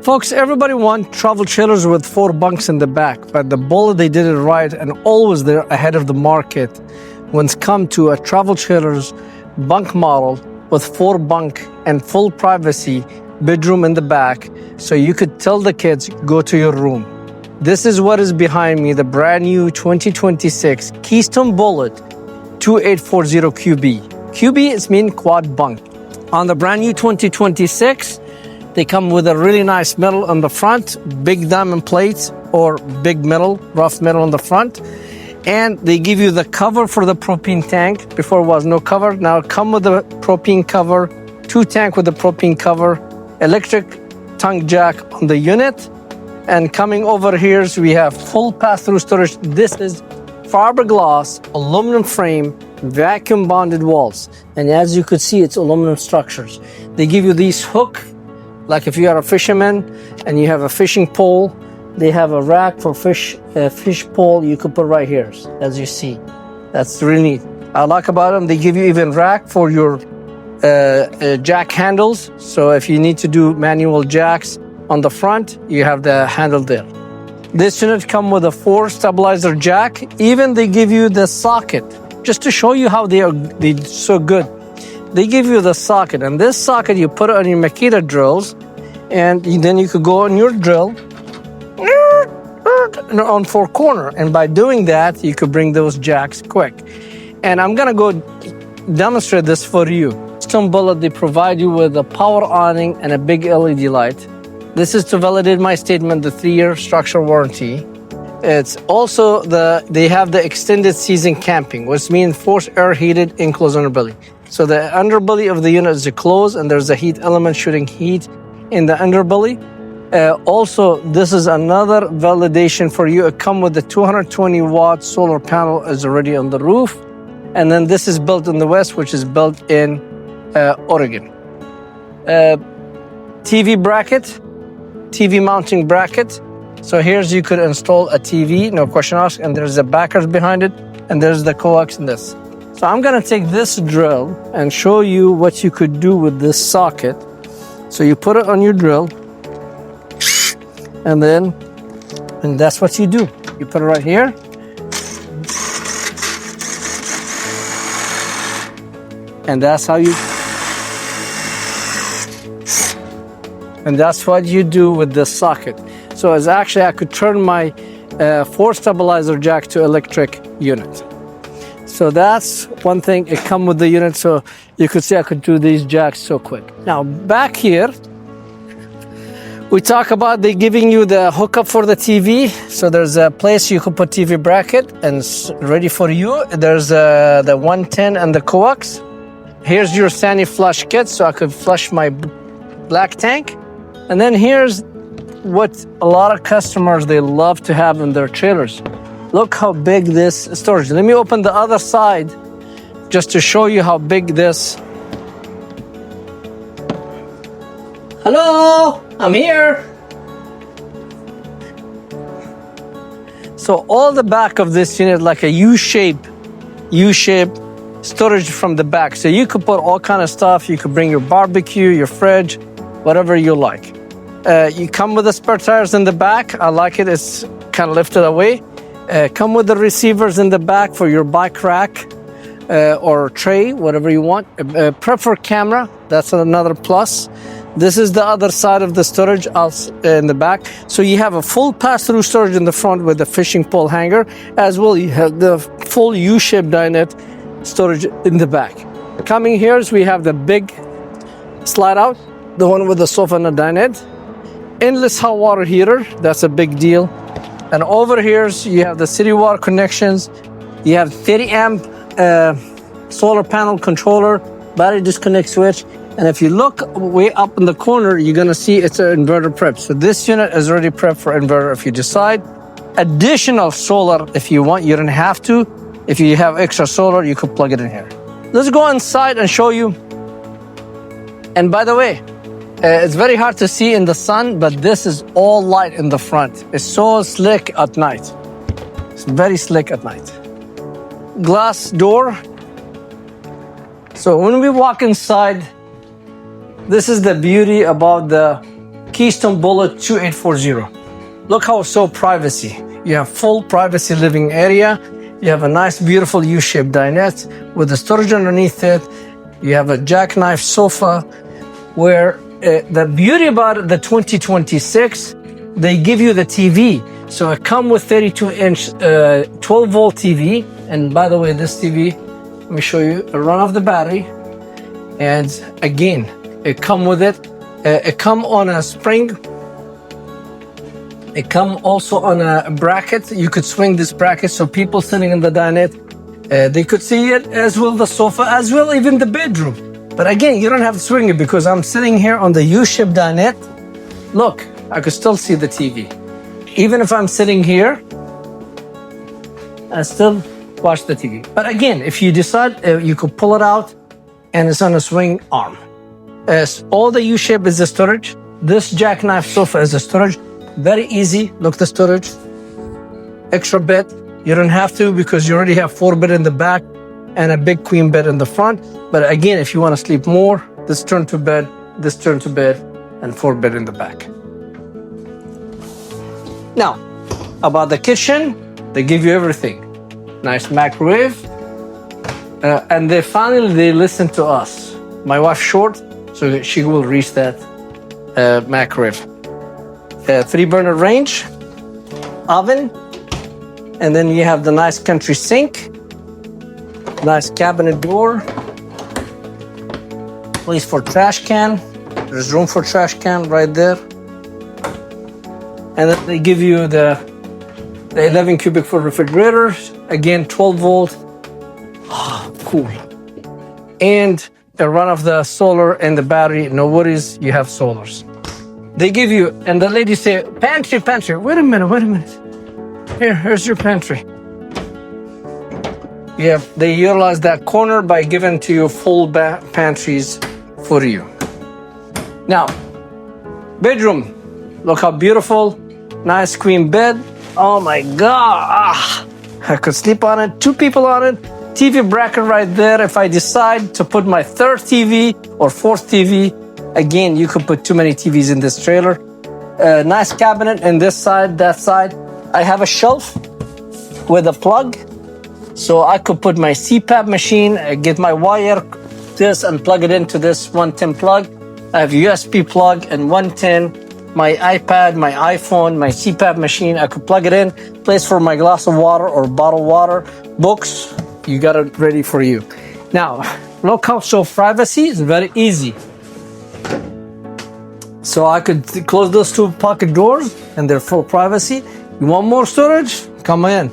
Folks, everybody wants travel trailers with 4 bunks in the back, but the Bullet, they did it right and always they're ahead of the market when it's come to a travel trailers bunk model with 4 bunk and full privacy, bedroom in the back, so you could tell the kids, go to your room. This is what is behind me, the brand new 2026 Keystone Bullet 2840 QB. QB is mean quad bunk. On the brand new 2026, they come with a really nice metal on the front, big diamond plates or big metal, rough metal on the front. And they give you the cover for the propane tank. Before it was no cover. Now come with the propane cover, 2 tank with the propane cover, electric tongue jack on the unit. And coming over here, so we have full pass-through storage. This is fiberglass, aluminum frame, vacuum bonded walls. And as you could see, it's aluminum structures. They give you these hook. Like if you are a fisherman and you have a fishing pole, they have a rack for fish pole you could put right here, as you see. That's really neat. I like about them, they give you even rack for your jack handles. So if you need to do manual jacks on the front, you have the handle there. This unit comes with a 4 stabilizer jack. Even they give you the socket, just to show you how they're so good. They give you the socket, and this socket you put it on your Makita drills, and then you could go on your drill on 4 corner, and by doing that you could bring those jacks quick. And I'm gonna go demonstrate this for you. Keystone Bullet, they provide you with a power awning and a big LED light. This is to validate my statement, the 3-year structural warranty. It's also they have the extended season camping, which means forced air heated enclosed underbelly. So the underbelly of the unit is closed, and there's a heat element shooting heat in the underbelly. Also, this is another validation for you. It comes with the 220-watt solar panel is already on the roof. And then this is built in the West, which is built in Oregon. TV bracket, TV mounting bracket. So here's you could install a TV, no question asked, and there's the backers behind it, and there's the coax in this. So I'm gonna take this drill and show you what you could do with this socket. So you put it on your drill, and that's what you do. You put it right here. And that's what you do with this socket. So it's actually, I could turn my 4 stabilizer jack to electric unit. So that's one thing, it comes with the unit, so you could see I could do these jacks so quick. Now back here, we talk about they giving you the hookup for the TV. So there's a place you could put TV bracket and it's ready for you. There's the 110 and the coax. Here's your Sandy flush kit, so I could flush my black tank. And then here's what a lot of customers, they love to have in their trailers. Look how big this storage. Let me open the other side just to show you how big this. Hello, I'm here. So all the back of this unit like a U-shape storage from the back. So you could put all kind of stuff. You could bring your barbecue, your fridge, whatever you like. You come with the spare tires in the back. I like it. It's kind of lifted away. Come with the receivers in the back for your bike rack or tray, whatever you want. Prefer camera, that's another plus. This is the other side of the storage in the back. So you have a full pass-through storage in the front with the fishing pole hanger. As well, you have the full U-shaped dinette storage in the back. Coming here, we have the big slide out, the one with the sofa and the dinette. Endless hot water heater, that's a big deal. And over here, you have the city water connections. You have 30 amp solar panel controller, battery disconnect switch. And if you look way up in the corner, you're gonna see it's an inverter prep. So this unit is already prepped for inverter if you decide. Additional solar if you want, you don't have to. If you have extra solar, you could plug it in here. Let's go inside and show you. And by the way, it's very hard to see in the sun, but this is all light in the front. It's so slick at night. It's very slick at night. Glass door. So when we walk inside, this is the beauty about the Keystone Bullet 2840. Look how it's so privacy. You have full privacy living area. You have a nice, beautiful U-shaped dinette with the storage underneath it. You have a jackknife sofa where the beauty about it, the 2026, they give you the TV. So it come with 32-inch 12-volt TV. And by the way, this TV, let me show you, a run off the battery. And again, it come with it. It come on a spring. It come also on a bracket. You could swing this bracket so people sitting in the dinette, they could see it, as well the sofa, as well even the bedroom. But again, you don't have to swing it because I'm sitting here on the U-shaped dinette. Look, I could still see the TV. Even if I'm sitting here, I still watch the TV. But again, if you decide, you could pull it out and it's on a swing arm. As all the U-shape is the storage. This jackknife sofa is the storage. Very easy. Look, the storage. Extra bed. You don't have to because you already have 4 bed in the back and a big queen bed in the front. But again, if you want to sleep more, this turn to bed, this turn to bed, and 4 bed in the back. Now, about the kitchen, they give you everything. Nice microwave. And they finally listen to us. My wife's short, so she will reach that microwave. 3-burner range, oven, and then you have the nice country sink, nice cabinet door, place for trash can. There's room for trash can right there. And then they give you the 11 cubic foot refrigerator, again 12 volt. Oh, cool. And a run of the solar and the battery, no worries, you have solars. They give you, and the lady say, pantry. Wait a minute. Here's your pantry. Yeah, they utilize that corner by giving to you full pantries for you. Now, bedroom. Look how beautiful. Nice queen bed. Oh my God. I could sleep on it. 2 people on it. TV bracket right there. If I decide to put my 3rd TV or 4th TV, again, you could put too many TVs in this trailer. Nice cabinet in this side, that side. I have a shelf with a plug. So I could put my CPAP machine, get my wire, this, and plug it into this 110 plug. I have USB plug and 110. My iPad, my iPhone, my CPAP machine, I could plug it in. Place for my glass of water or bottled water. Books, you got it ready for you. Now, look how so privacy is very easy. So I could close those 2 pocket doors and they're full privacy. You want more storage? Come in.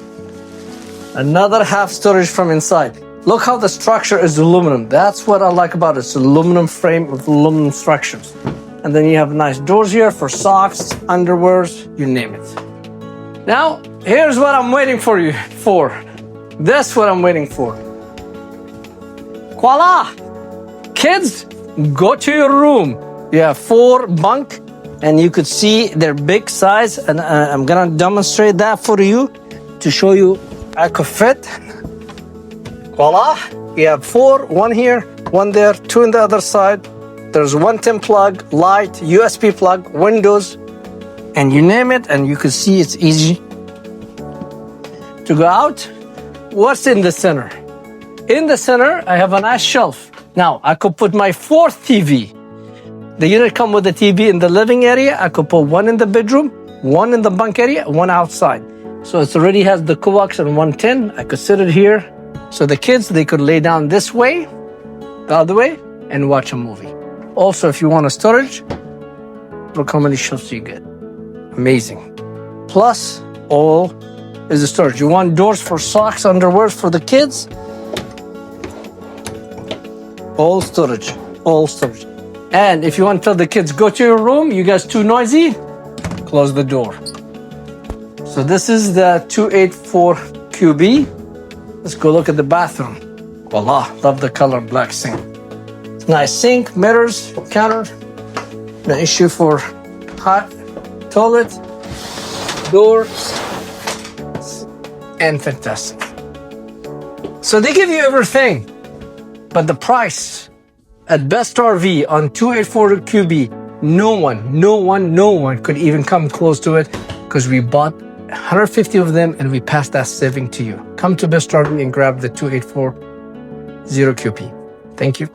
Another half storage from inside. Look how the structure is aluminum. That's what I like about it. It's aluminum frame with aluminum structures. And then you have nice doors here for socks, underwears, you name it. Now, here's what I'm waiting for you for. That's what I'm waiting for. Voila! Kids, go to your room. You have 4 bunk, and you could see their big size, and I'm gonna demonstrate that for you to show you I could fit. Voila! You have 4, 1 here, 1 there, 2 on the other side. There's 110 plug, light, USB plug, windows, and you name it, and you can see it's easy to go out. What's in the center? In the center, I have a nice shelf. Now, I could put my 4th TV. The unit come with a TV in the living area. I could put 1 in the bedroom, 1 in the bunk area, 1 outside. So it already has the coax and 110. I could sit it here. So the kids, they could lay down this way, the other way, and watch a movie. Also, if you want a storage, look how many shelves you get. Amazing. Plus, all is the storage. You want doors for socks, underwear for the kids? All storage. And if you want to tell the kids, go to your room, you guys too noisy, close the door. So this is the 284 QB. Let's go look at the bathroom. Voila, love the color black sink. Nice sink, mirrors, counter. No issue for hot toilet, door, and fantastic. So they give you everything, but the price at Best RV on 284 QB No one could even come close to it because we bought 150 of them and we passed that saving to you. Come to Best RV and grab the 2840 QP. Thank you.